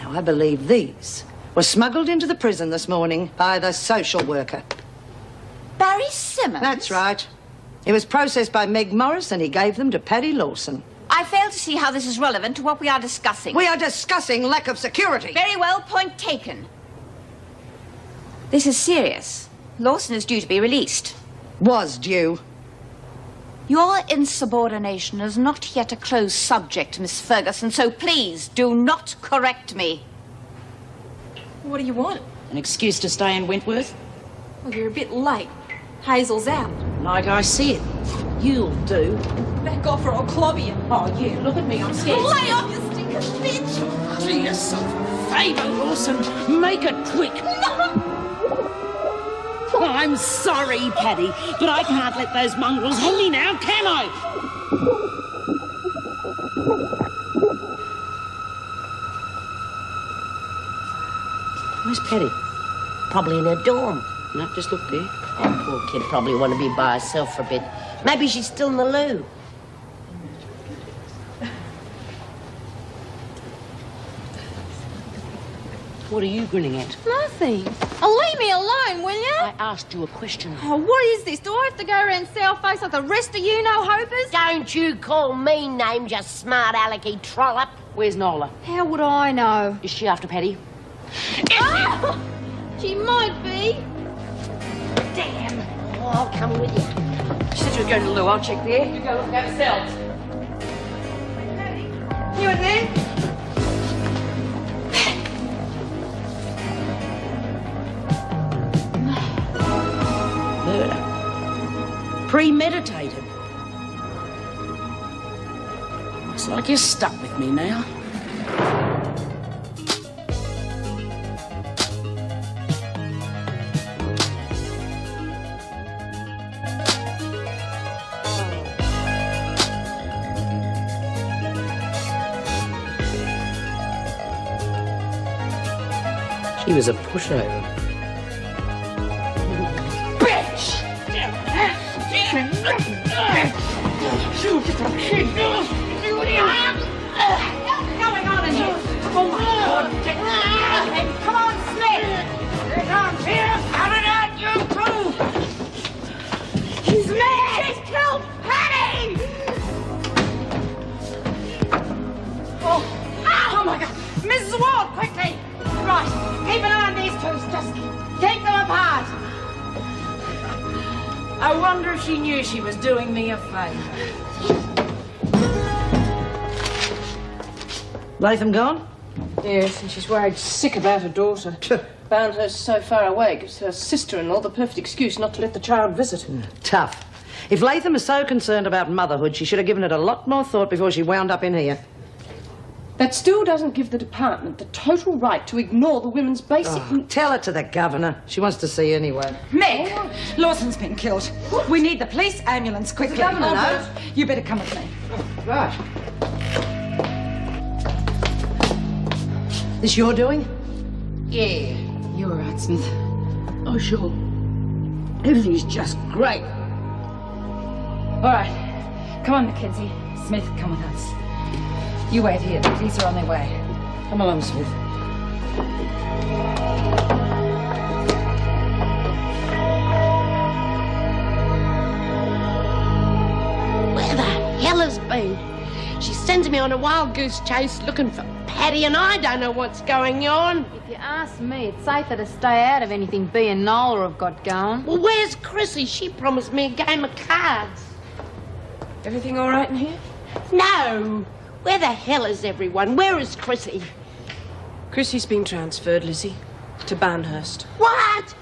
Now, I believe these were smuggled into the prison this morning by the social worker. Barry Simmons? That's right. He was processed by Meg Morris and he gave them to Paddy Lawson. I fail to see how this is relevant to what we are discussing. We are discussing lack of security. Very well, point taken. This is serious. Lawson is due to be released. Was due. Your insubordination is not yet a closed subject, Miss Ferguson, so please do not correct me. What do you want? An excuse to stay in Wentworth? Well, you're a bit late. Hazel's out. Like I said, you'll do. Back off or I'll clobber you. Oh, yeah, look at me, I'm scared. Lay off, you stinking bitch! Do yourself a favour, Lawson. Make it quick. No! I'm sorry, Paddy, but I can't let those mongrels hold me now, can I? Where's Paddy? Probably in her dorm. No, just look there. That poor kid probably want to be by herself for a bit. Maybe she's still in the loo. What are you grinning at? Nothing. Oh, leave me alone, will you? I asked you a question. Oh, what is this? Do I have to go around sour-faced like the rest of you no-hopers? Don't you call me names, you smart alecky trollop. Where's Nola? How would I know? Is she after Paddy? Oh, she might be. Damn. Oh, I'll come with you. She said she was going to the loo. I'll check there. You go look at the cells. You in there? Murder. Premeditated. It's like you're stuck with me now. She was a pushover. Bitch! What's going on in here? Oh, my God. Come on, Smith. Here comes here. Cut it out, you two. He's mad. He's killed Paddy. Oh, my God. Mrs. Ward, quickly. Right, keep an eye on these two. Just take them apart. I wonder if she knew she was doing me a favour. Latham gone? Yes, and she's worried sick about her daughter. Bound her so far away gives her sister-in-law the perfect excuse not to let the child visit. Tough. If Latham is so concerned about motherhood, she should have given it a lot more thought before she wound up in here. That still doesn't give the department the total right to ignore the women's basic... Tell it to the governor. She wants to see anyway. Meg, Lawson's been killed. We need the police ambulance quickly. The governor knows. You better come with me. Right. This your doing? Yeah. You're all right, Smith. Oh, sure. Everything's just great. All right. Come on, Mackenzie. Smith, come with us. You wait here. The police are on their way. Come along, Smith. Where the hell has been? She sends me on a wild goose chase looking for Paddy, and I don't know what's going on. If you ask me, it's safer to stay out of anything Bea and Nola have got going. Well, where's Chrissy? She promised me a game of cards. Everything all right in here? No. Where the hell is everyone? Where is Chrissy? Chrissy's been transferred, Lizzie, to Barnhurst. What?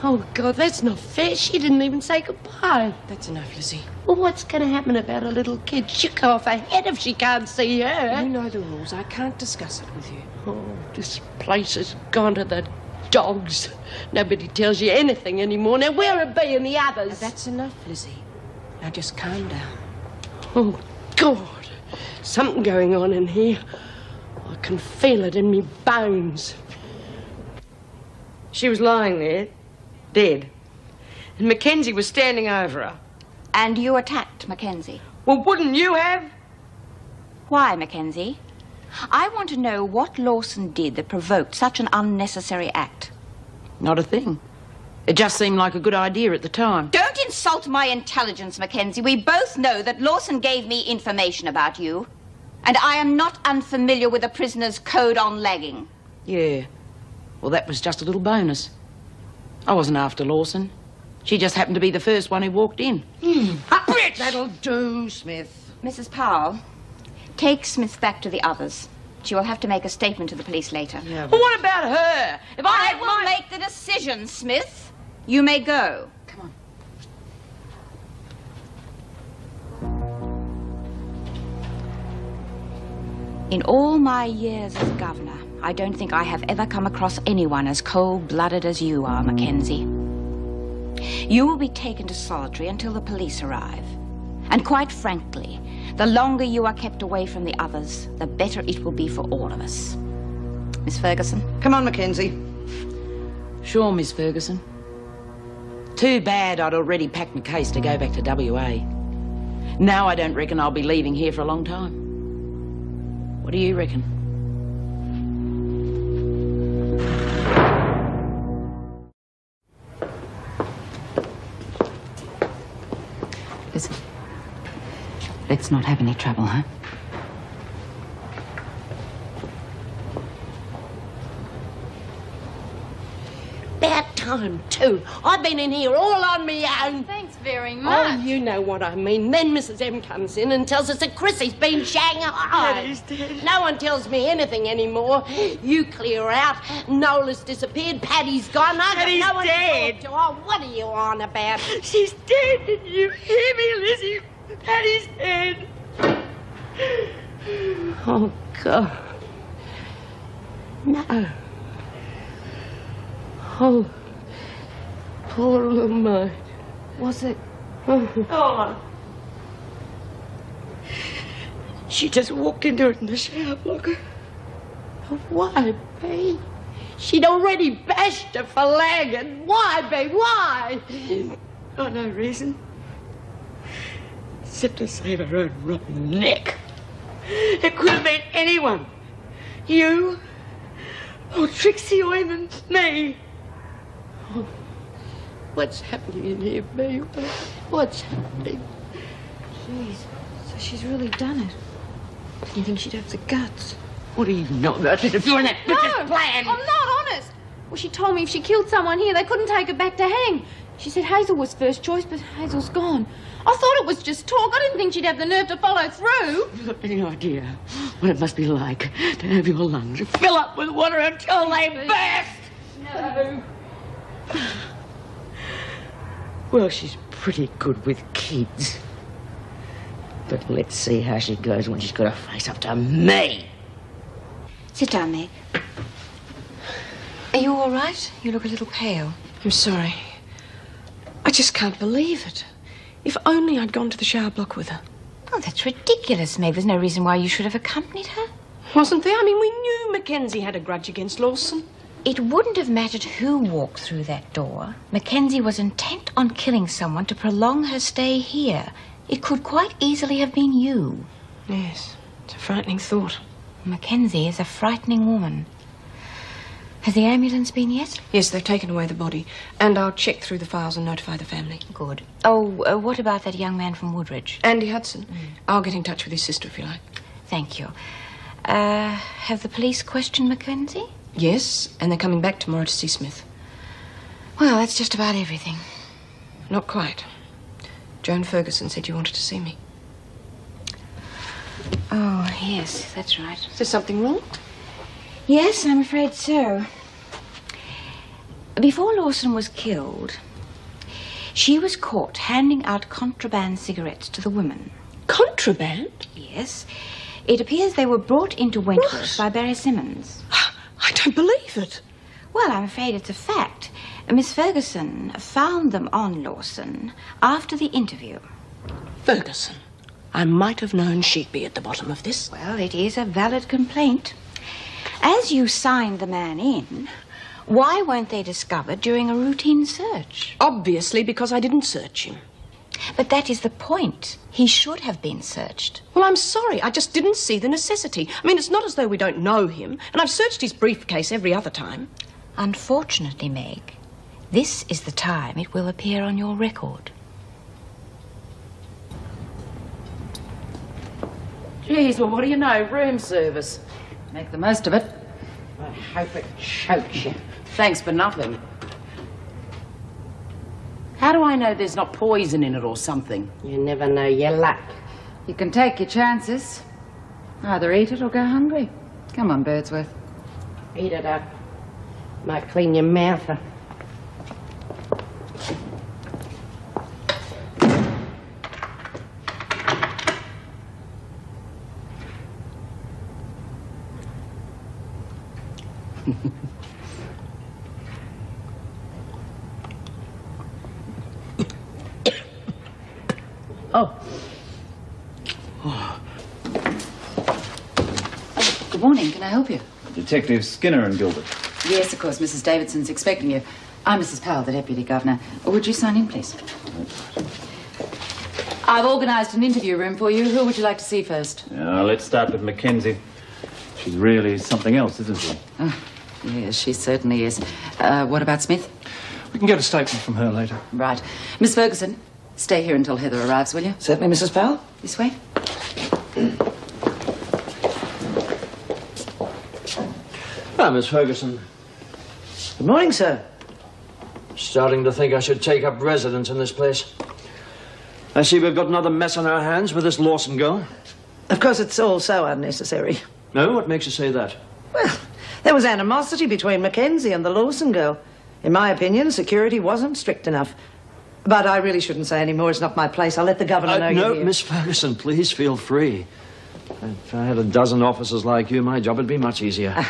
Oh, God, that's not fair. She didn't even say goodbye. That's enough, Lizzie. Well, what's going to happen about a little kid? She'll go off her head if she can't see her. You know the rules. I can't discuss it with you. Oh, this place has gone to the dogs. Nobody tells you anything anymore. Now, where are Bea and the others? That's enough, Lizzie. Now just calm down. Oh, God. Something going on in here. I can feel it in me bones. She was lying there, dead. And Mackenzie was standing over her. And you attacked Mackenzie. Well, wouldn't you have? Why, Mackenzie? I want to know what Lawson did that provoked such an unnecessary act. Not a thing. It just seemed like a good idea at the time. Don't insult my intelligence, Mackenzie. We both know that Lawson gave me information about you. And I am not unfamiliar with the prisoner's code on lagging. Yeah. Well, that was just a little bonus. I wasn't after Lawson. She just happened to be the first one who walked in. Bitch! That'll do, Smith. Mrs. Powell, take Smith back to the others. She will have to make a statement to the police later. Yeah, but what about her? If I will make the decision, Smith. You may go. Come on. In all my years as governor, I don't think I have ever come across anyone as cold-blooded as you are, Mackenzie. You will be taken to solitary until the police arrive. And quite frankly, the longer you are kept away from the others, the better it will be for all of us. Miss Ferguson? Come on, Mackenzie. Sure, Miss Ferguson. Too bad I'd already packed my case to go back to WA. Now I don't reckon I'll be leaving here for a long time. What do you reckon? Listen. Let's not have any trouble, huh? About time, too. I've been in here all on me own. Thanks very much. Oh, you know what I mean. Then Mrs. M comes in and tells us that Chrissy's been Shanghai. Daddy's dead. No one tells me anything anymore. You clear out. Nola's disappeared. Paddy's gone. Paddy's no one dead. to talk to. Oh, what are you on about? She's dead. Did you hear me, Lizzie? Paddy's dead. Oh, God. No. Oh, poor little mine. Was it? Oh. She just walked into it in the shower block. Why, babe? She'd already bashed her for lagging. Why, babe? Why? Oh, no reason. Except to save her own rotten neck. It could have been anyone. You, or Trixie, or even me. Oh, what's happening in here, babe? What's happening? Jeez. So she's really done it. Do you think she'd have the guts? What do you know about it if you're in that bitch's plan? I'm not honest. Well, she told me if she killed someone here, they couldn't take her back to hang. She said Hazel was first choice, but Hazel's gone. I thought it was just talk. I didn't think she'd have the nerve to follow through. You've got any idea what it must be like to have your lungs fill up with water until they burst? No. Well, she's pretty good with kids. But let's see how she goes when she's got to face up to me. Sit down, Meg. Are you all right? You look a little pale. I'm sorry. I just can't believe it. If only I'd gone to the shower block with her. Oh, that's ridiculous, Meg. There's no reason why you should have accompanied her. Wasn't there? I mean, we knew Mackenzie had a grudge against Lawson. It wouldn't have mattered who walked through that door. Mackenzie was intent on killing someone to prolong her stay here. It could quite easily have been you. Yes, it's a frightening thought. Mackenzie is a frightening woman. Has the ambulance been yet? Yes, they've taken away the body. And I'll check through the files and notify the family. Good. Oh, what about that young man from Woodridge? Andy Hudson. I'll get in touch with his sister if you like. Thank you. Have the police questioned Mackenzie? Yes, and they're coming back tomorrow to see Smith. Well, that's just about everything. Not quite. Joan Ferguson said you wanted to see me. Oh, yes, that's right. Is there something wrong? Yes, I'm afraid so. Before Lawson was killed, she was caught handing out contraband cigarettes to the women. Contraband? Yes. It appears they were brought into Wentworth by Barry Simmons. I don't believe it. Well, I'm afraid it's a fact. Miss Ferguson found them on Lawson after the interview. Ferguson. I might have known she'd be at the bottom of this. Well, it is a valid complaint. As you signed the man in, why weren't they discovered during a routine search? Obviously because I didn't search him. But that is the point. He should have been searched. Well, I'm sorry. I just didn't see the necessity. I mean, it's not as though we don't know him, and I've searched his briefcase every other time. Unfortunately, Meg, this is the time it will appear on your record. Geez, well, what do you know? Room service. Make the most of it. I hope it chokes you. Thanks for nothing. How do I know there's not poison in it or something? You never know your luck. You can take your chances. Either eat it or go hungry. Come on, Birdsworth. Eat it up. Might clean your mouth up. Good morning. Can I help you? Detective Skinner and Gilbert. Yes, of course. Mrs. Davidson's expecting you. I'm Mrs. Powell, the Deputy Governor. Would you sign in, please? I've organised an interview room for you. Who would you like to see first? Let's start with Mackenzie. She's really something else, isn't she? Oh, yes, she certainly is. What about Smith? We can get a statement from her later. Right. Miss Ferguson, stay here until Heather arrives, will you? Certainly, Mrs. Powell. This way. Ah, Miss Ferguson. Good morning, sir. Starting to think I should take up residence in this place. I see we've got another mess on our hands with this Lawson girl. Of course, it's all so unnecessary. No? What makes you say that? Well, there was animosity between Mackenzie and the Lawson girl. In my opinion, security wasn't strict enough. But I really shouldn't say any more. It's not my place. I'll let the governor know you're here. No, Miss Ferguson, please feel free. If I had a dozen officers like you, my job would be much easier.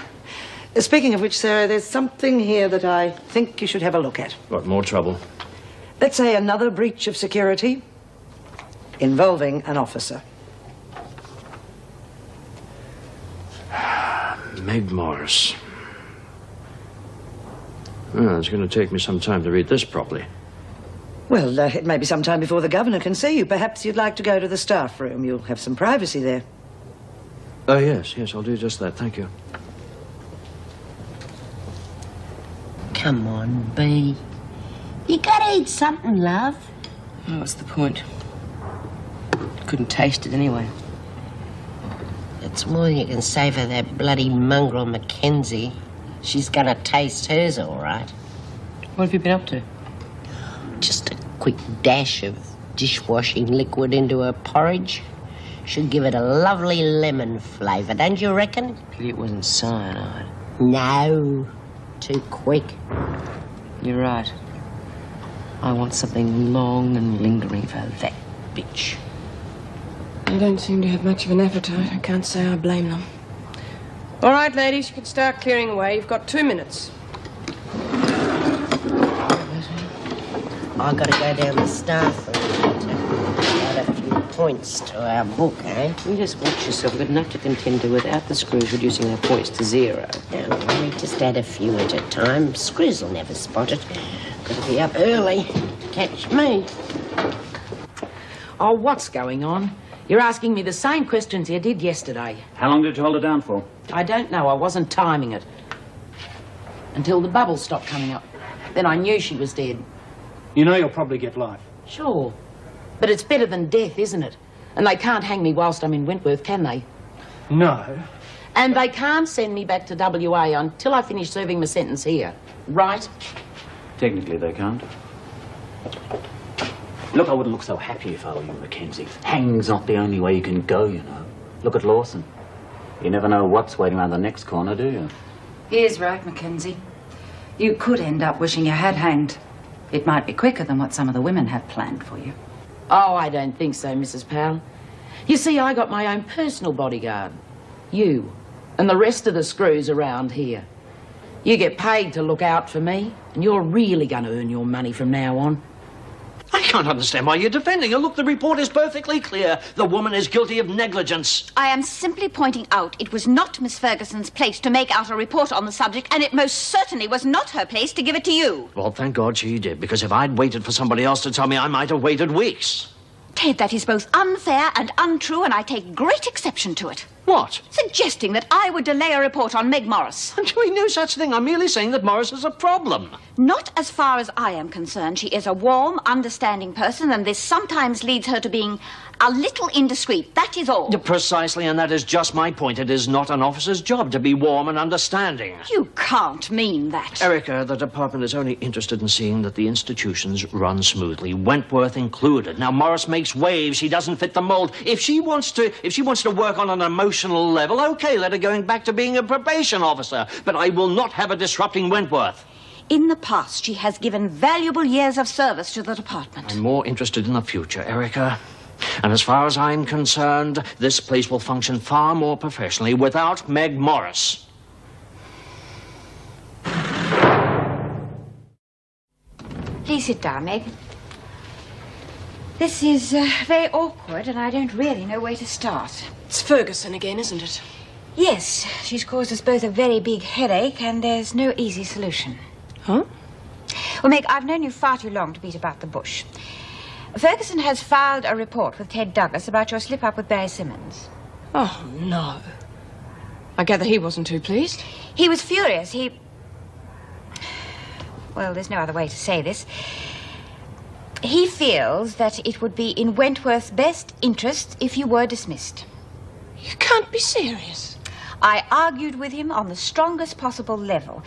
Speaking of which, sir, there's something here that I think you should have a look at. What, more trouble? Let's say another breach of security involving an officer. Meg Morris. Well, it's going to take me some time to read this properly. Well, it may be some time before the governor can see you. Perhaps you'd like to go to the staff room. You'll have some privacy there. Oh, yes, I'll do just that. Thank you. Come on, Bea. You gotta eat something, love. Oh, what's the point? Couldn't taste it anyway. It's more than you can say for that bloody mongrel Mackenzie. She's gonna taste hers, all right. What have you been up to? Just a quick dash of dishwashing liquid into her porridge. Should give it a lovely lemon flavour, don't you reckon? Pity it wasn't cyanide. No. Too quick. You're right. I want something long and lingering for that bitch. They don't seem to have much of an appetite. I can't say I blame them. All right, ladies, you can start clearing away. You've got 2 minutes. I've got to go down the staff room to add a few points to our book, eh? You just watch yourself. We've got enough to contend to without the screws reducing our points to 0. Don't worry, just add a few at a time. Screws will never spot it. Got to be up early to catch me. Oh, what's going on? You're asking me the same questions you did yesterday. How long did you hold her down for? I don't know. I wasn't timing it. Until the bubbles stopped coming up. Then I knew she was dead. You know you'll probably get life. Sure. But it's better than death, isn't it? And they can't hang me whilst I'm in Wentworth, can they? No. And they can't send me back to WA until I finish serving my sentence here. Right? Technically, they can't. Look, I wouldn't look so happy if I were you, Mackenzie. Hanging's not the only way you can go, you know. Look at Lawson. You never know what's waiting around the next corner, do you? He is right, Mackenzie. You could end up wishing you had hanged. It might be quicker than what some of the women have planned for you. Oh, I don't think so, Mrs. Powell. You see, I got my own personal bodyguard. You. And the rest of the screws around here. You get paid to look out for me, and you're really going to earn your money from now on. I can't understand why you're defending her. Look, the report is perfectly clear. The woman is guilty of negligence. I am simply pointing out it was not Miss Ferguson's place to make out a report on the subject, and it most certainly was not her place to give it to you. Well, thank God she did, because if I'd waited for somebody else to tell me, I might have waited weeks. Ted, that is both unfair and untrue, and I take great exception to it. What? Suggesting that I would delay a report on Meg Morris. I'm doing no such thing. I'm merely saying that Morris is a problem. Not as far as I am concerned. She is a warm, understanding person, and this sometimes leads her to being a little indiscreet. That is all. Precisely, and that is just my point. It is not an officer's job to be warm and understanding. You can't mean that. Erica, the department is only interested in seeing that the institutions run smoothly, Wentworth included. Now, Morris makes waves. She doesn't fit the mold. If she wants to work on an emotional level, okay, let her going back to being a probation officer. But I will not have her disrupting Wentworth. In the past, she has given valuable years of service to the department. I'm more interested in the future, Erica. And as far as I'm concerned, this place will function far more professionally without Meg Morris. Please sit down, Meg. This is very awkward, and I don't really know where to start. It's Ferguson again, isn't it? Yes, she's caused us both a very big headache, and there's no easy solution. Huh? Well, Meg, I've known you far too long to beat about the bush. Ferguson has filed a report with Ted Douglas about your slip-up with Barry Simmons. Oh, no. I gather he wasn't too pleased. He was furious. Well, there's no other way to say this. He feels that it would be in Wentworth's best interest if you were dismissed. You can't be serious. I argued with him on the strongest possible level.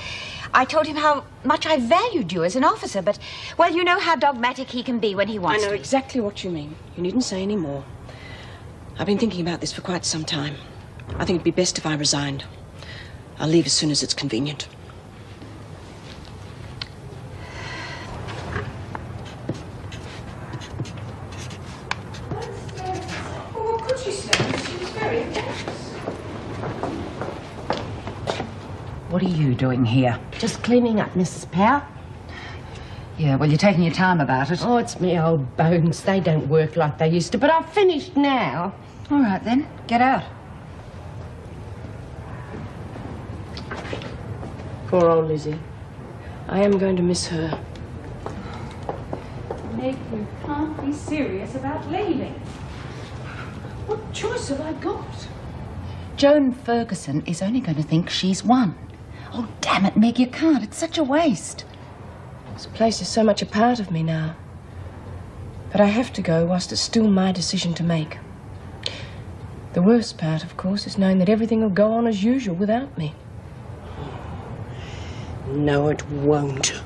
I told him how much I valued you as an officer, but, well, you know how dogmatic he can be when he wants to. I know exactly what you mean. You needn't say any more. I've been thinking about this for quite some time. I think it'd be best if I resigned. I'll leave as soon as it's convenient. Oh, what could she say? She was very anxious. What are you doing here? Just cleaning up, Mrs. Powell. Yeah, well, you're taking your time about it. Oh, it's me old bones. They don't work like they used to, but I've finished now. All right, then. Get out. Poor old Lizzie. I am going to miss her. Meg, you can't be serious about leaving. What choice have I got? Joan Ferguson is only going to think she's won. Oh, damn it, Meg, you can't. It's such a waste. This place is so much a part of me now. But I have to go whilst it's still my decision to make. The worst part, of course, is knowing that everything will go on as usual without me. No, it won't.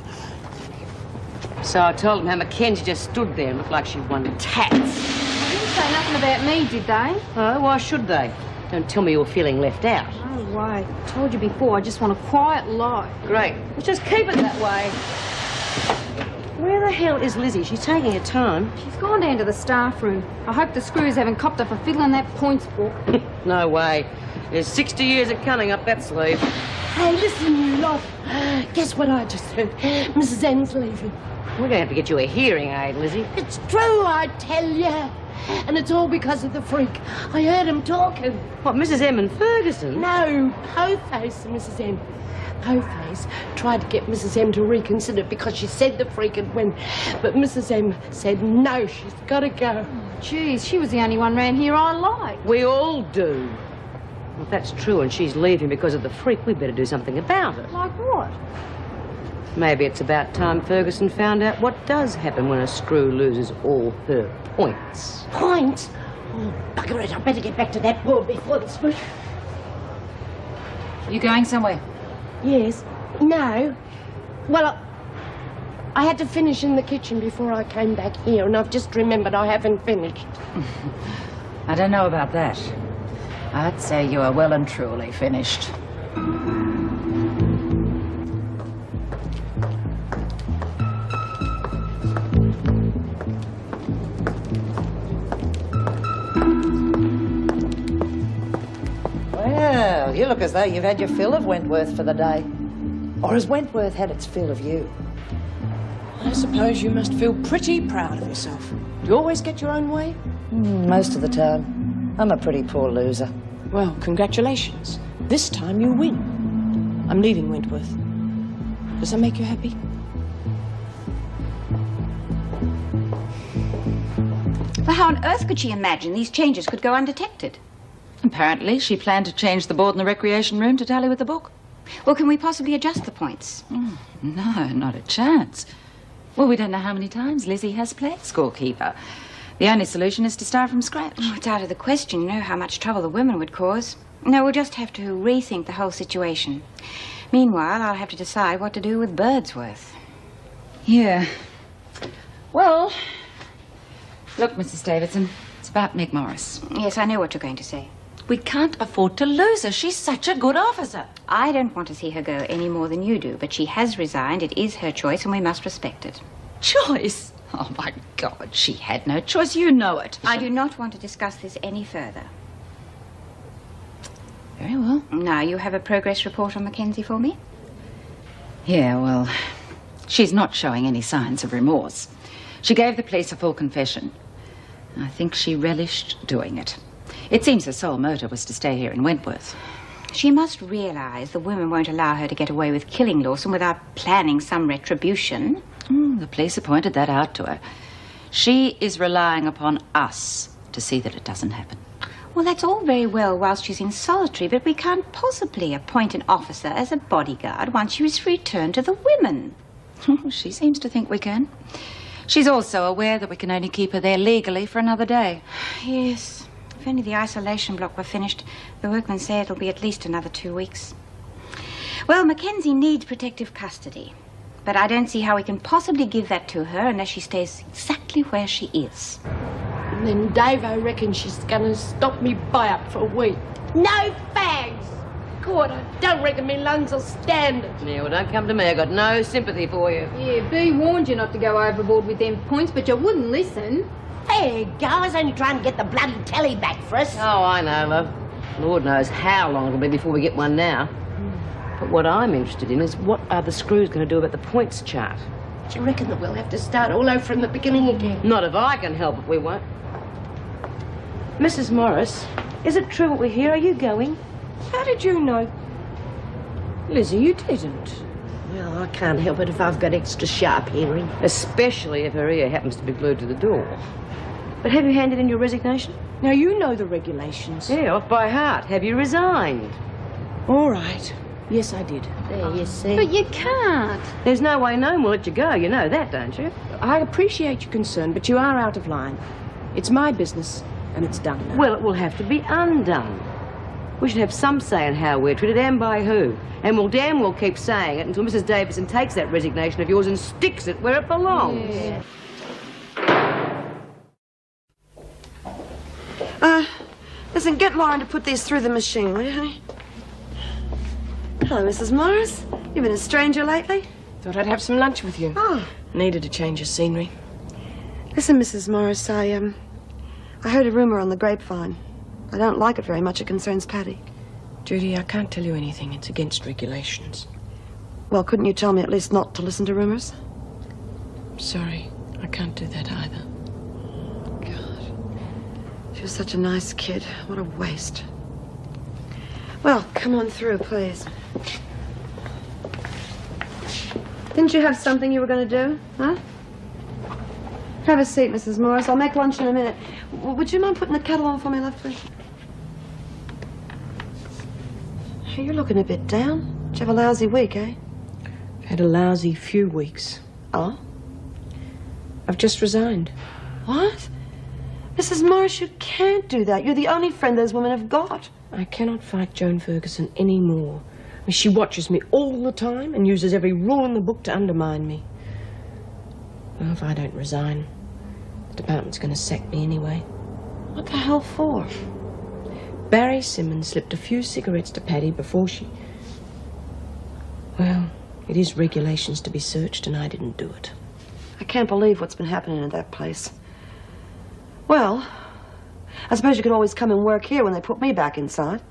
So I told him how Mackenzie just stood there and looked like she won tats. They didn't say nothing about me, did they? Oh, why should they? Don't tell me you're feeling left out. Oh, why? I told you before, I just want a quiet life. Great. Well, just keep it that way. Where the hell is Lizzie? She's taking her time. She's gone down to the staff room. I hope the screws haven't copped her for fiddling that points book. No way. There's 60 years of cunning up that sleeve. Hey, listen, you lot. Guess what I just heard? Mrs. M's leaving. We're going to have to get you a hearing aid, Lizzie. It's true, I tell you. And it's all because of the freak. I heard him talking. What, Mrs. M and Ferguson? No, Po-Face and Mrs. M. Po-Face tried to get Mrs. M to reconsider because she said the freak had won. But Mrs. M said no, she's got to go. Oh, geez, she was the only one round here I liked. We all do. Well, if that's true and she's leaving because of the freak, we better do something about it. Like what? Maybe it's about time Ferguson found out what does happen when a screw loses all her points. Points? Oh, bugger it, I better get back to that board before the smush. You going somewhere? Yes. No. Well, I had to finish in the kitchen before I came back here, and I've just remembered I haven't finished. I don't know about that. I'd say you are well and truly finished. Well, you look as though you've had your fill of Wentworth for the day. Or has Wentworth had its fill of you? I suppose you must feel pretty proud of yourself. Do you always get your own way? Most of the time. I'm a pretty poor loser. Well, congratulations. This time you win. I'm leaving Wentworth. Does that make you happy? Well, how on earth could she imagine these changes could go undetected? Apparently, she planned to change the board in the recreation room to tally with the book. Well, can we possibly adjust the points? Oh, no, not a chance. Well, we don't know how many times Lizzie has played scorekeeper. The only solution is to start from scratch. Oh, it's out of the question. You know how much trouble the women would cause. No, we'll just have to rethink the whole situation. Meanwhile, I'll have to decide what to do with Birdsworth. Yeah. Well, look, Mrs. Davidson, it's about Meg Morris. Yes, I know what you're going to say. We can't afford to lose her. She's such a good officer. I don't want to see her go any more than you do, but she has resigned. It is her choice, and we must respect it. Choice? Oh, my God, she had no choice. You know it. I do not want to discuss this any further. Very well. Now, you have a progress report on Mackenzie for me? Yeah, well, she's not showing any signs of remorse. She gave the police a full confession. I think she relished doing it. It seems her sole motive was to stay here in Wentworth. She must realize the women won't allow her to get away with killing Lawson without planning some retribution. The police have pointed that out to her. She is relying upon us to see that it doesn't happen. Well, that's all very well whilst she's in solitary, but we can't possibly appoint an officer as a bodyguard once she is returned to the women. She seems to think we can. She's also aware that we can only keep her there legally for another day. Yes. If only the isolation block were finished, the workmen say it'll be at least another 2 weeks. Well, Mackenzie needs protective custody, but I don't see how we can possibly give that to her unless she stays exactly where she is. And then Dave, I reckon she's gonna stop me buy-up for a week. No fags! God, I don't reckon me lungs will stand it. Yeah, well, don't come to me. I got no sympathy for you. Yeah, Bea warned you not to go overboard with them points, but you wouldn't listen. There you go. I was only trying to get the bloody telly back for us. Oh, I know, love. Lord knows how long it'll be before we get one now. But what I'm interested in is what are the screws going to do about the points chart? Do you reckon that we'll have to start all over from the beginning again? Not if I can help it, we won't. Mrs. Morris, is it true what we hear? Are you going? How did you know? Lizzie, you didn't. Well, I can't help it if I've got extra sharp hearing. Especially if her ear happens to be glued to the door. But have you handed in your resignation? Now, you know the regulations. Yeah, off by heart. Have you resigned? All right. Yes, I did. There, you see. But you can't. There's no way known will let you go. You know that, don't you? I appreciate your concern, but you are out of line. It's my business, and it's done now. Well, it will have to be undone. We should have some say in how we're treated and by who. And we'll damn well keep saying it until Mrs. Davison takes that resignation of yours and sticks it where it belongs. Yeah. Listen, get Lauren to put these through the machine, will you, honey? Hello, Mrs. Morris. You've been a stranger lately? Thought I'd have some lunch with you. Oh. Needed a change of scenery. Listen, Mrs. Morris, I heard a rumour on the grapevine. I don't like it very much. It concerns Paddy. Judy, I can't tell you anything. It's against regulations. Well, couldn't you tell me at least not to listen to rumours? Sorry, I can't do that either. She was such a nice kid. What a waste. Well, come on through, please. Didn't you have something you were going to do, huh? Have a seat, Mrs. Morris. I'll make lunch in a minute. Would you mind putting the kettle on for me, love, please? Hey, you're looking a bit down. Did you have a lousy week, eh? I've had a lousy few weeks. Oh? I've just resigned. What? Mrs. Morris, you can't do that. You're the only friend those women have got. I cannot fight Joan Ferguson anymore. She watches me all the time and uses every rule in the book to undermine me. Well, if I don't resign, the department's going to sack me anyway. What the hell for? Barry Simmons slipped a few cigarettes to Paddy before she... Well, it is regulations to be searched, and I didn't do it. I can't believe what's been happening at that place. Well, I suppose you could always come and work here when they put me back inside.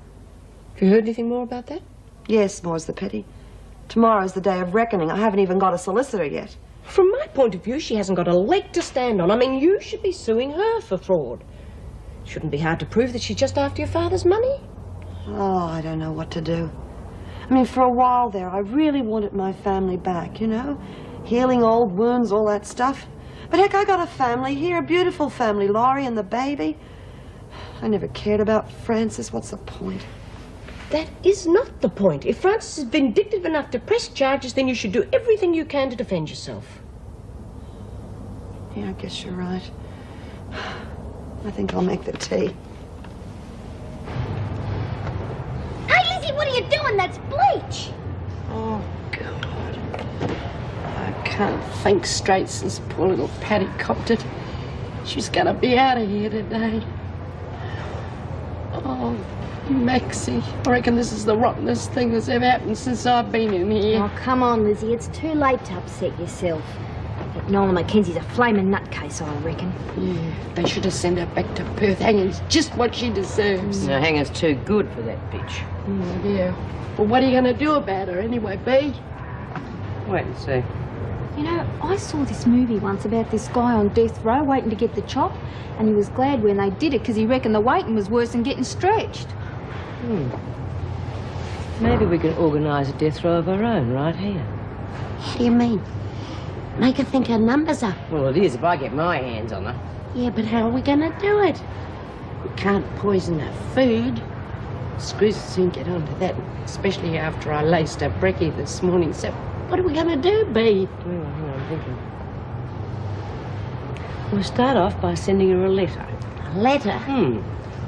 Have you heard anything more about that? Yes, more's the pity. Tomorrow's the day of reckoning. I haven't even got a solicitor yet. From my point of view, she hasn't got a leg to stand on. I mean, you should be suing her for fraud. Shouldn't be hard to prove that she's just after your father's money. Oh, I don't know what to do. I mean, for a while there, I really wanted my family back, you know? Healing old wounds, all that stuff. But heck, I got a family here, a beautiful family, Laurie and the baby. I never cared about Francis. What's the point? That is not the point. If Francis is vindictive enough to press charges, then you should do everything you can to defend yourself. Yeah, I guess you're right. I think I'll make the tea. Hey, Lizzie, what are you doing? That's bleach. Oh, God. I can't think straight since poor little Patty copped it. She's gonna be out of here today. Oh, Maxie, I reckon this is the rottenest thing that's ever happened since I've been in here. Oh, come on, Lizzie. It's too late to upset yourself. That Nola Mackenzie's a flaming nutcase, I reckon. Yeah, they should have sent her back to Perth. Hanging's just what she deserves. No, Hanging's too good for that bitch. Oh, yeah. Well, what are you going to do about her anyway, B? Wait and see. You know, I saw this movie once about this guy on death row waiting to get the chop, and he was glad when they did it because he reckoned the waiting was worse than getting stretched. Maybe we can organise a death row of our own right here. What do you mean? Make her think her number's up. Well, it is if I get my hands on her. Yeah, but how are we going to do it? We can't poison her food. Screws will soon get onto that, especially after I laced her brekkie this morning. So what are we going to do, B? Well, hang on, I'm thinking. We'll start off by sending her a letter. A letter?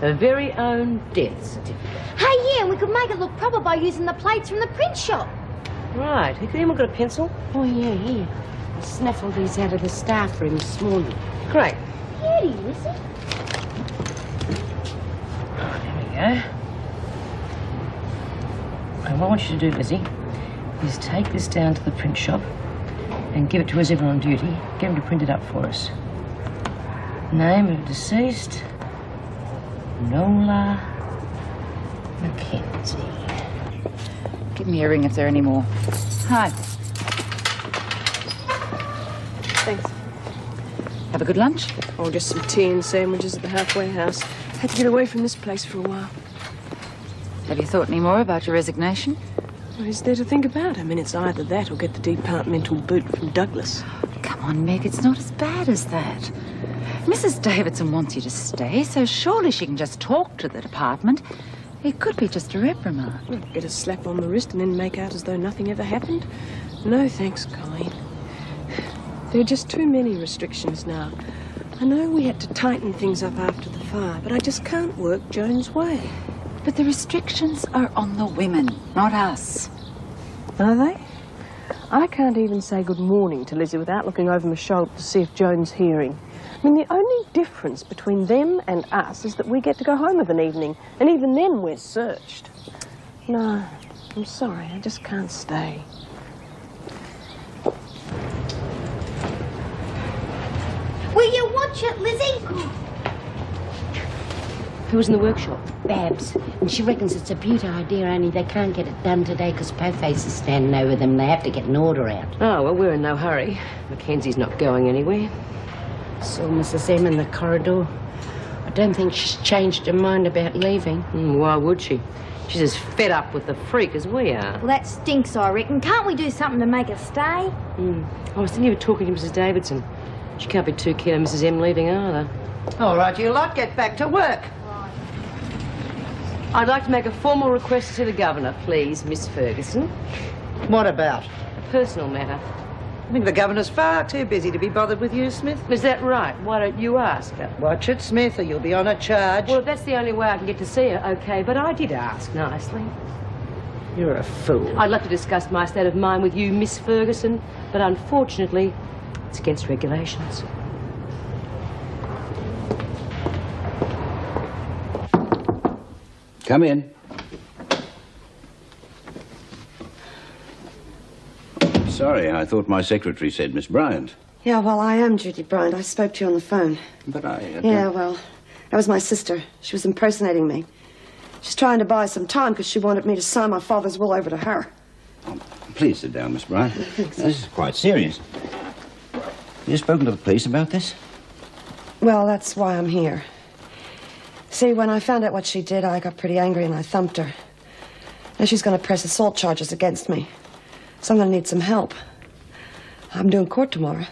Her very own death certificate. Hey, yeah, and we could make it look proper by using the plates from the print shop. Right. Have anyone got a pencil? Oh, yeah, here. I snaffled these out of the staff room this morning. Great. Beauty, Lizzie. There we go. And what I want you to do, Lizzie, is take this down to the print shop and give it to whoever's on duty. Get him to print it up for us. Name of deceased, Nola Mackenzie. Give me a ring if there are any more. Hi. Thanks. Have a good lunch? Oh, just some tea and sandwiches at the halfway house. Had to get away from this place for a while. Have you thought any more about your resignation? What is there to think about? I mean, it's either that or get the departmental boot from Douglas. Come on, Meg, it's not as bad as that. Mrs. Davidson wants you to stay, so surely she can just talk to the department. It could be just a reprimand. Get a slap on the wrist and then make out as though nothing ever happened? No, thanks, Colleen. There are just too many restrictions now. I know we had to tighten things up after the fire, but I just can't work Joan's way. But the restrictions are on the women, not us. Are they? I can't even say good morning to Lizzie without looking over my shoulder to see if Joan's hearing. I mean, the only difference between them and us is that we get to go home of an evening, and even then we're searched. No, I'm sorry, I just can't stay. Will you watch it, Lizzie? Who was in the workshop? Babs. And she reckons it's a beaut idea, only they can't get it done today because Po-Face is standing over them. They have to get an order out. Oh, well, we're in no hurry. Mackenzie's not going anywhere. Saw Mrs. M in the corridor. I don't think she's changed her mind about leaving. Why would she? She's as fed up with the freak as we are. Well, that stinks, I reckon. Can't we do something to make her stay? I was thinking of talking to Mrs. Davidson. She can't be too keen on Mrs. M leaving either. All right, you lot, get back to work. I'd like to make a formal request to the Governor, please, Miss Ferguson. What about? A personal matter. I think the Governor's far too busy to be bothered with you, Smith. Is that right? Why don't you ask her? Watch it, Smith, or you'll be on a charge. Well, if that's the only way I can get to see her, okay, but I did ask nicely. You're a fool. I'd like to discuss my state of mind with you, Miss Ferguson, but unfortunately, it's against regulations. Come in. Sorry, I thought my secretary said Miss Bryant. Yeah, well, I am Judy Bryant. I spoke to you on the phone. But I... Yeah, well, that was my sister. She was impersonating me. She's trying to buy some time because she wanted me to sign my father's will over to her. Oh, please sit down, Miss Bryant. Thanks. This is quite serious. You spoken to the police about this? Well, that's why I'm here. See, when I found out what she did, I got pretty angry and I thumped her. Now she's going to press assault charges against me. So I'm going to need some help. I'm doing court tomorrow.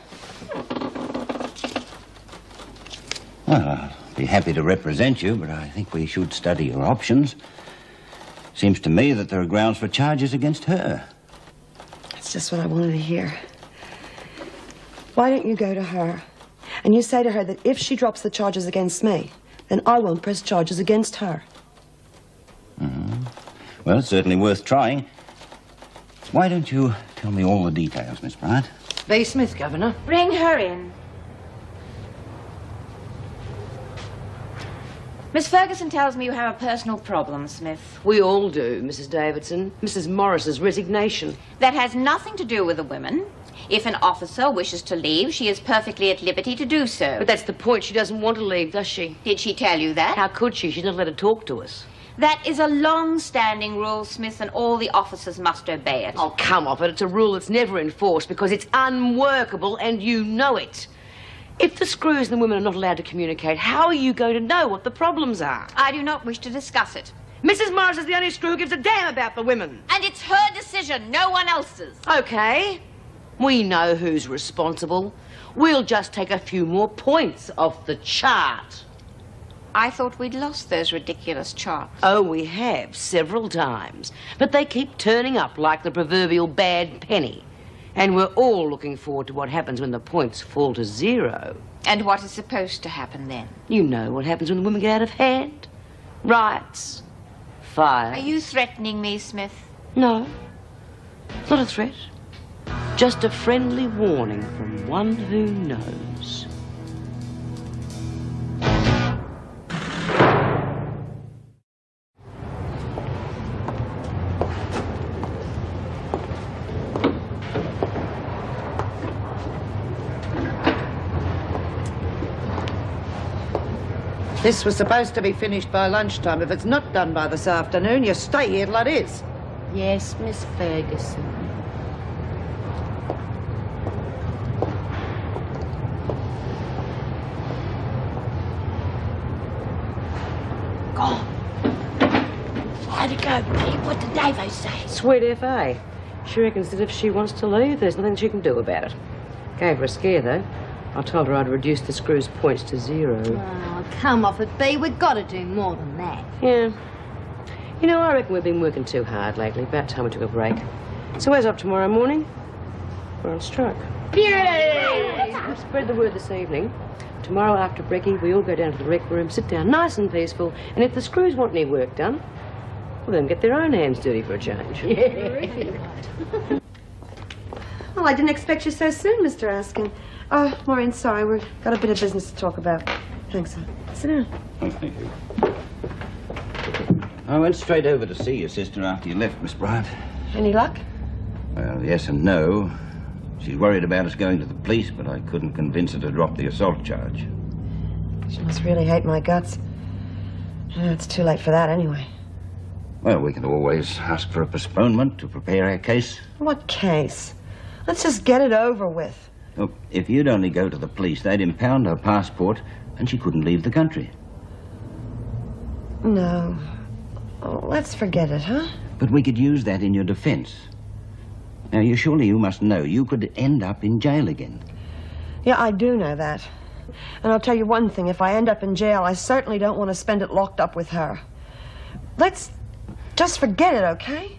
Well, I'll be happy to represent you, but I think we should study your options. Seems to me that there are grounds for charges against her. That's just what I wanted to hear. Why don't you go to her and you say to her that if she drops the charges against me, then I won't press charges against her. Well, it's certainly worth trying. Why don't you tell me all the details, Miss Bryant? B. Smith, Governor. Bring her in. Miss Ferguson tells me you have a personal problem, Smith. We all do, Mrs. Davidson. Mrs. Morris's resignation. That has nothing to do with the women. If an officer wishes to leave, she is perfectly at liberty to do so. But that's the point. She doesn't want to leave, does she? Did she tell you that? How could she? She's not allowed to talk to us. That is a long-standing rule, Smith, and all the officers must obey it. Oh, come off it. It's a rule that's never enforced because it's unworkable and you know it. If the screws and the women are not allowed to communicate, how are you going to know what the problems are? I do not wish to discuss it. Mrs. Morris is the only screw who gives a damn about the women. And it's her decision, no one else's. Okay. We know who's responsible. We'll just take a few more points off the chart. I thought we'd lost those ridiculous charts. Oh, we have, several times. But they keep turning up like the proverbial bad penny. And we're all looking forward to what happens when the points fall to 0. And what is supposed to happen then? You know what happens when the women get out of hand. Riots. Fire. Are you threatening me, Smith? No. It's not a threat. Just a friendly warning from one who knows. This was supposed to be finished by lunchtime. If it's not done by this afternoon, you stay here till it is. Yes, Miss Ferguson. Go. How'd it go, Pete? What did Davo say? Sweet F.A. She reckons that if she wants to leave, there's nothing she can do about it. Gave her a scare, though. I told her I'd reduce the screw's points to 0. Oh, come off it, B. We've got to do more than that. Yeah. You know, I reckon we've been working too hard lately. About time we took a break. So where's up tomorrow morning? We're on strike. Yay! We'll spread the word this evening. Tomorrow after brekkie, we all go down to the rec room, sit down nice and peaceful, and if the screws want any work done, well, then get their own hands dirty for a change. Yeah. Well, I didn't expect you so soon, Mr. Askin. Oh, Maureen, sorry, we've got a bit of business to talk about. Thanks, son. Sit down. Oh, thank you. I went straight over to see your sister after you left, Miss Bryant. Any luck? Well, yes and no. She's worried about us going to the police, but I couldn't convince her to drop the assault charge. She must really hate my guts. It's too late for that anyway. Well, we can always ask for a postponement to prepare our case. What case? Let's just get it over with. Look, if you'd only go to the police, they'd impound her passport and she couldn't leave the country. No. Oh, let's forget it, huh? But we could use that in your defense. Now, you must know you could end up in jail again. Yeah, I do know that. And I'll tell you one thing, if I end up in jail, I certainly don't want to spend it locked up with her. Let's just forget it, okay?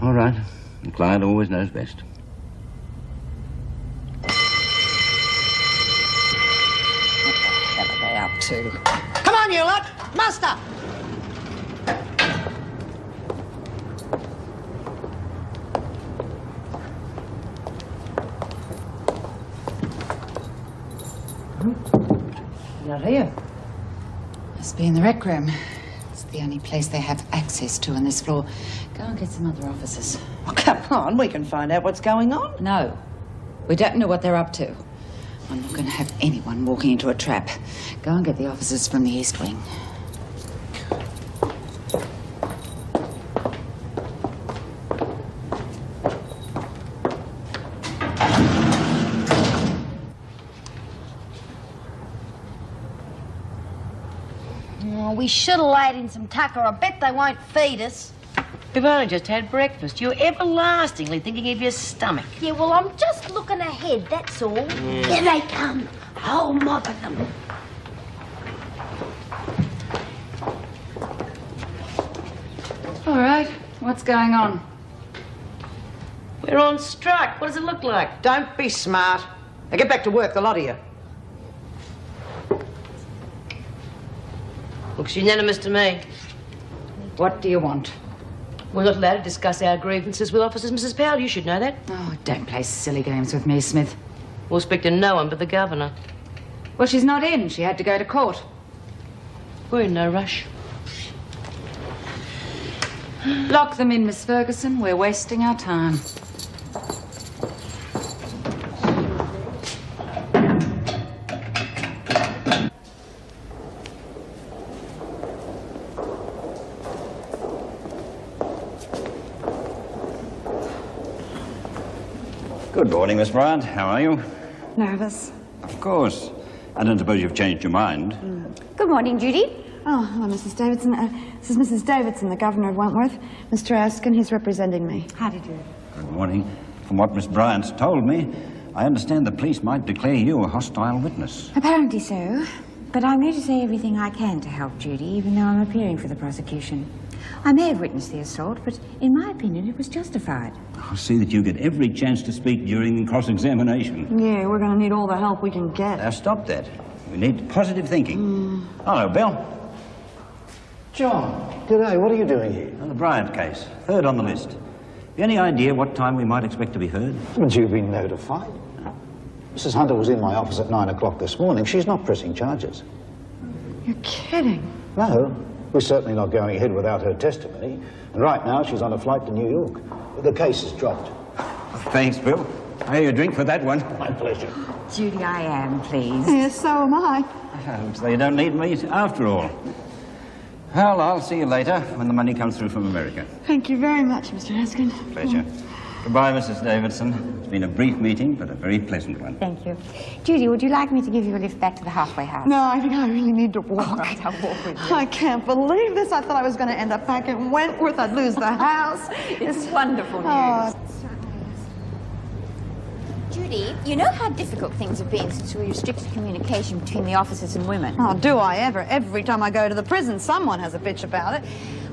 All right. The client always knows best. What the hell are they up to? Come on, you lot! Muster! Not here. Must be in the rec room. It's the only place they have access to on this floor. Go and get some other officers. Oh, come on, we can find out what's going on. No. We don't know what they're up to. I'm not going to have anyone walking into a trap. Go and get the officers from the East Wing. we should have laid in some tucker. I bet they won't feed us. We've only just had breakfast. You're everlastingly thinking of your stomach. Yeah, well, I'm just looking ahead, that's all. Here they come. Whole mob of them. All right, what's going on? We're on strike. What does it look like? Don't be smart. Now get back to work, the lot of you. Looks unanimous to me. What do you want? We're not allowed to discuss our grievances with officers, Mrs. Powell. You should know that. Oh, don't play silly games with me, Smith. We'll speak to no one but the governor. Well, she's not in. She had to go to court. We're in no rush. Lock them in, Miss Ferguson. We're wasting our time. Good morning, Miss Bryant. How are you? Nervous. Of course. I don't suppose you've changed your mind. Good morning, Judy. Oh, hello, Mrs. Davidson. This is Mrs. Davidson, the governor of Wentworth. Mr. Askin, he's representing me. How did you? Good morning. From what Miss Bryant's told me, I understand the police might declare you a hostile witness. Apparently so. But I'm going to say everything I can to help Judy, even though I'm appearing for the prosecution. I may have witnessed the assault, but in my opinion, it was justified. I'll see that you get every chance to speak during cross-examination. Yeah, we're going to need all the help we can get. Now, stop that. We need positive thinking. Hello, Bill. John, g'day. What are you doing here? The Bryant case. Third on the list. Any idea what time we might expect to be heard? Haven't you been notified? Mrs. Hunter was in my office at 9 o'clock this morning. She's not pressing charges. You're kidding. No, we're certainly not going ahead without her testimony. And right now, she's on a flight to New York. The case is dropped. Thanks, Bill. I owe you a drink for that one. My pleasure. Judy, I am pleased. Yes, so am I. Looks like you don't need me after all. Well, I'll see you later when the money comes through from America. Thank you very much, Mr. Askin. Pleasure. Goodbye, Mrs. Davidson. It's been a brief meeting, but a very pleasant one. Thank you. Judy, would you like me to give you a lift back to the halfway house? No, I think I really need to walk. All right, I'll walk with you. I can't believe this. I thought I was going to end up back in Wentworth. I'd lose the house. It's wonderful news. Oh. Judy, you know how difficult things have been since we restricted communication between the officers and women? Oh, do I ever? Every time I go to the prison, someone has a bitch about it.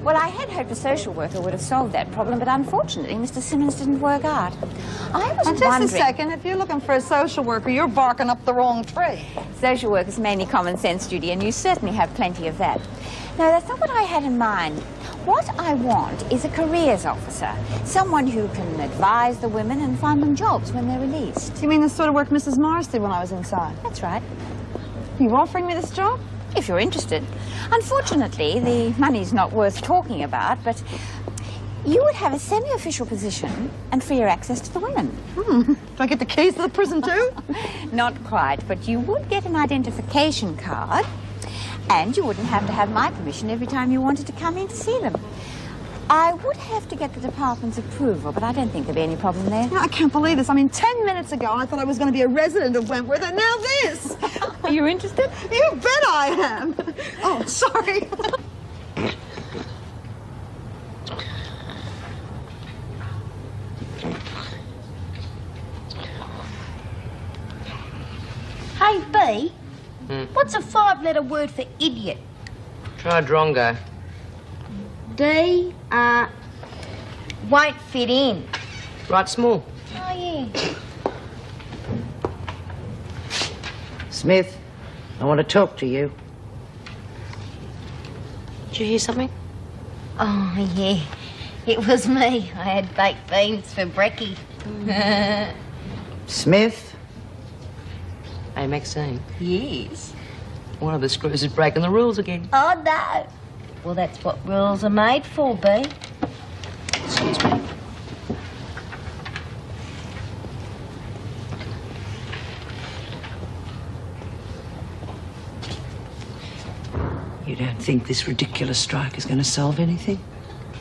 Well, I had hoped a social worker would have solved that problem, but unfortunately, Mr. Simmons didn't work out. I was Just wondering... a second. If you're looking for a social worker, you're barking up the wrong tree. Social work is mainly common sense, Judy, and you certainly have plenty of that. No, that's not what I had in mind. What I want is a careers officer, someone who can advise the women and find them jobs when they're released. You mean the sort of work Mrs. Morris did when I was inside? That's right. You offering me this job? If you're interested. Unfortunately, the money's not worth talking about, but you would have a semi-official position and freer access to the women. Do I get the keys to the prison too? Not quite, but you would get an identification card, and you wouldn't have to have my permission every time you wanted to come in to see them. I would have to get the department's approval, but I don't think there'd be any problem there. I can't believe this. I mean, 10 minutes ago, I thought I was going to be a resident of Wentworth, and now this! Are you interested? You bet I am! Oh, sorry. Hey, B, what's a 5-letter word for idiot? Try Drongo. D, won't fit in. Right small. Oh, yeah. Smith, I want to talk to you. Did you hear something? Oh, yeah. It was me. I had baked beans for brekkie. Smith? Hey, Maxine. Yes. One of the screws is breaking the rules again. Oh, no. Well, that's what rules are made for, B. Excuse me. You don't think this ridiculous strike is going to solve anything?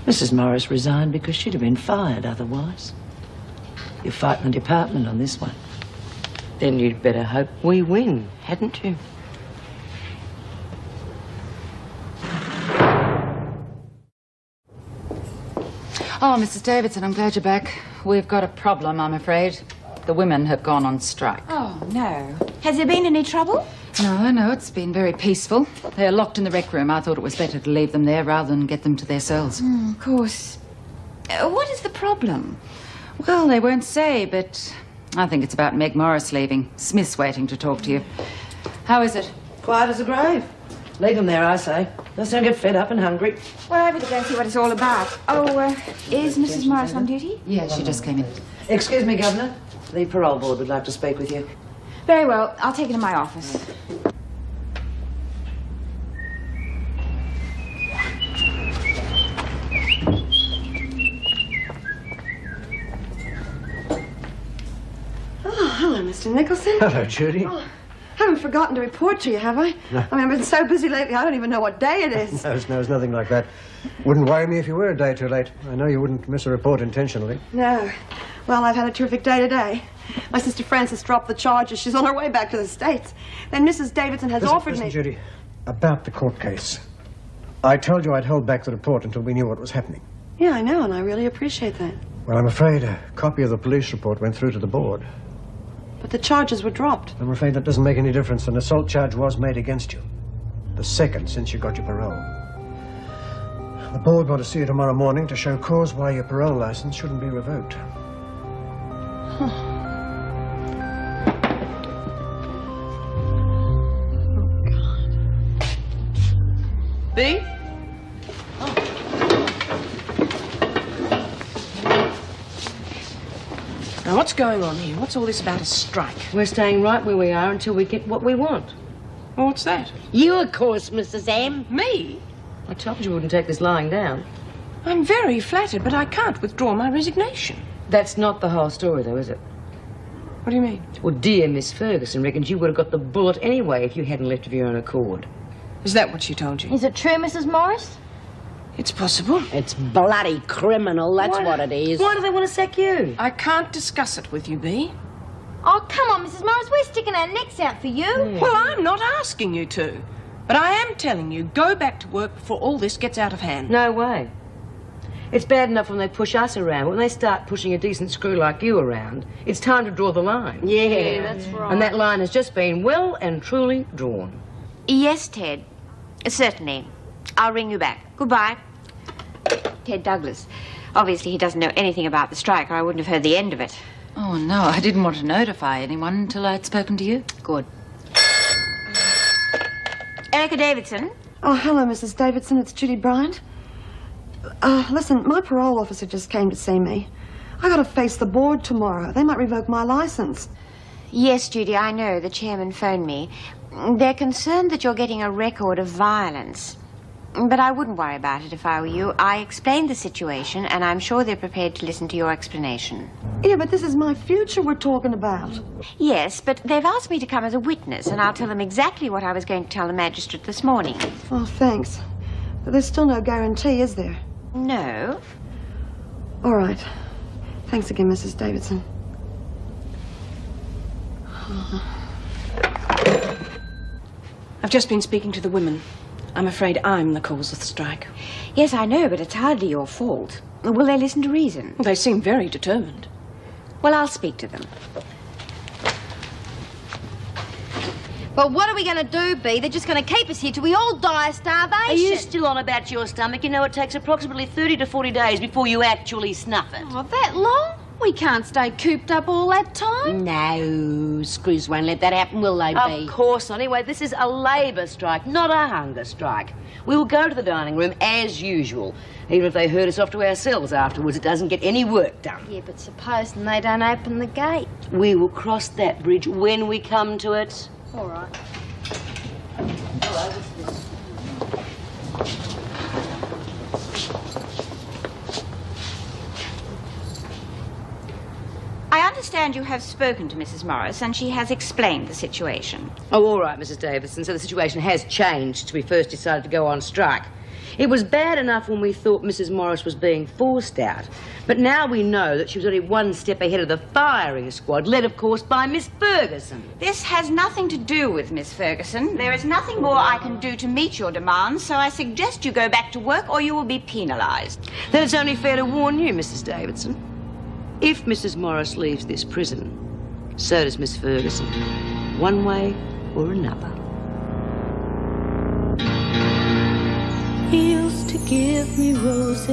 Mrs. Morris resigned because she'd have been fired otherwise. You're fighting the department on this one. Then you'd better hope we win, hadn't you? Oh, Mrs. Davidson, I'm glad you're back. We've got a problem, I'm afraid. The women have gone on strike. Oh, no. Has there been any trouble? No, it's been very peaceful. They're locked in the rec room. I thought it was better to leave them there rather than get them to their cells. Of course. What is the problem? Well, they won't say, but I think it's about Meg Morris leaving. Smith's waiting to talk to you. How is it? Quiet as a grave. Leave them there, I say. They'll soon get fed up and hungry. Well, I better go and see what it's all about. Oh, is Mrs. Morris on duty? Yeah, she just came in. Excuse me, Governor. The parole board would like to speak with you. Very well. I'll take it to my office. Oh, hello, Mr. Nicholson. Hello, Judy. Oh, haven't forgotten to report to you, have I? No. I mean, I've been so busy lately, I don't even know what day it is. No, it's nothing like that. Wouldn't worry me if you were a day too late. I know you wouldn't miss a report intentionally. No. Well, I've had a terrific day today. My sister Frances dropped the charges. She's on her way back to the States. Then Mrs. Davidson has offered listen, me... Judy, about the court case. I told you I'd hold back the report until we knew what was happening. Yeah, I know, and I really appreciate that. Well, I'm afraid a copy of the police report went through to the board. But the charges were dropped. I'm afraid that doesn't make any difference. An assault charge was made against you. The second since you got your parole. The board want to see you tomorrow morning to show cause why your parole license shouldn't be revoked. B? Now, what's going on here? What's all this about a strike? We're staying right where we are until we get what we want. Well, what's that? You, of course, Mrs. M. Me? I told you we wouldn't take this lying down. I'm very flattered, but I can't withdraw my resignation. That's not the whole story, though, is it? What do you mean? Well, dear Miss Ferguson reckons you would have got the bullet anyway if you hadn't left of your own accord. Is that what she told you? Is it true, Mrs. Morris? It's possible. It's bloody criminal, that's what it is. Why do they want to sack you? I can't discuss it with you, Bea. Oh, come on, Mrs. Morris. We're sticking our necks out for you. Well, I'm not asking you to. But I am telling you, go back to work before all this gets out of hand. No way. It's bad enough when they push us around. When they start pushing a decent screw like you around, it's time to draw the line. Yeah, that's right. And that line has just been well and truly drawn. Yes, Ted. Certainly. I'll ring you back. Goodbye. Ted Douglas. Obviously, he doesn't know anything about the strike, or I wouldn't have heard the end of it. Oh, no, I didn't want to notify anyone until I'd spoken to you. Good. Erica Davidson? Oh, hello, Mrs. Davidson. It's Judy Bryant. Listen, my parole officer just came to see me. I got to face the board tomorrow. They might revoke my license. Yes, Judy, I know. The chairman phoned me. They're concerned that you're getting a record of violence. But I wouldn't worry about it if I were you. I explained the situation, and I'm sure they're prepared to listen to your explanation. Yeah, but this is my future we're talking about. Yes, but they've asked me to come as a witness, and I'll tell them exactly what I was going to tell the magistrate this morning. Oh, thanks. But there's still no guarantee, is there? No. All right. Thanks again, Mrs. Davidson. I've just been speaking to the women. I'm afraid I'm the cause of the strike. Yes, I know, but it's hardly your fault. Will they listen to reason? They seem very determined. Well, I'll speak to them. Well, what are we going to do, Bea? They're just going to keep us here till we all die of starvation. Are you still on about your stomach? You know it takes approximately 30 to 40 days before you actually snuff it. Oh, that long? We can't stay cooped up all that time. No, screws won't let that happen, will they, Bea? Of course not. Anyway, this is a labour strike, not a hunger strike. We will go to the dining room as usual. Even if they herd us off to ourselves afterwards, it doesn't get any work done. Yeah, but supposing they don't open the gate. We will cross that bridge when we come to it. All right. I understand you have spoken to Mrs. Morris, and she has explained the situation. Oh, all right, Mrs. Davidson. So the situation has changed since we first decided to go on strike. It was bad enough when we thought Mrs. Morris was being forced out, but now we know that she was only one step ahead of the firing squad, led, of course, by Miss Ferguson. This has nothing to do with Miss Ferguson. There is nothing more I can do to meet your demands, so I suggest you go back to work or you will be penalised. Then it's only fair to warn you, Mrs. Davidson. If Mrs. Morris leaves this prison, so does Miss Ferguson, one way or another. He used to give me roses.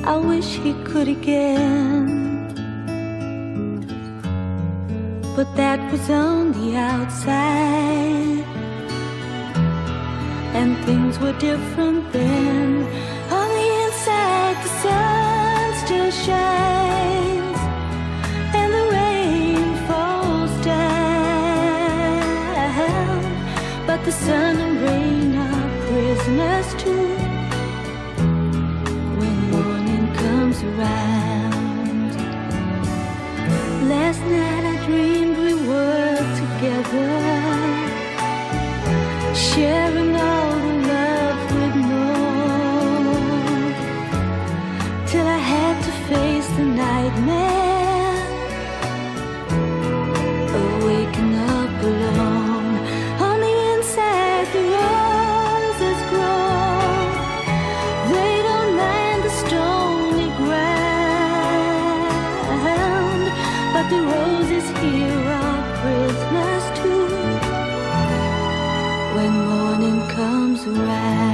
I wish he could again, but that was on the outside, and things were different then. On the inside, the sun still shines, and the rain falls down, but the sun and rain are prisoners too. When morning comes around, last night I dreamed we were together, sharing all the love we'd known, till I had to face the nightmare of waking up alone. On the inside, the roses grow. They don't mind the stony ground, but the roses here are prisoners too. When morning comes around.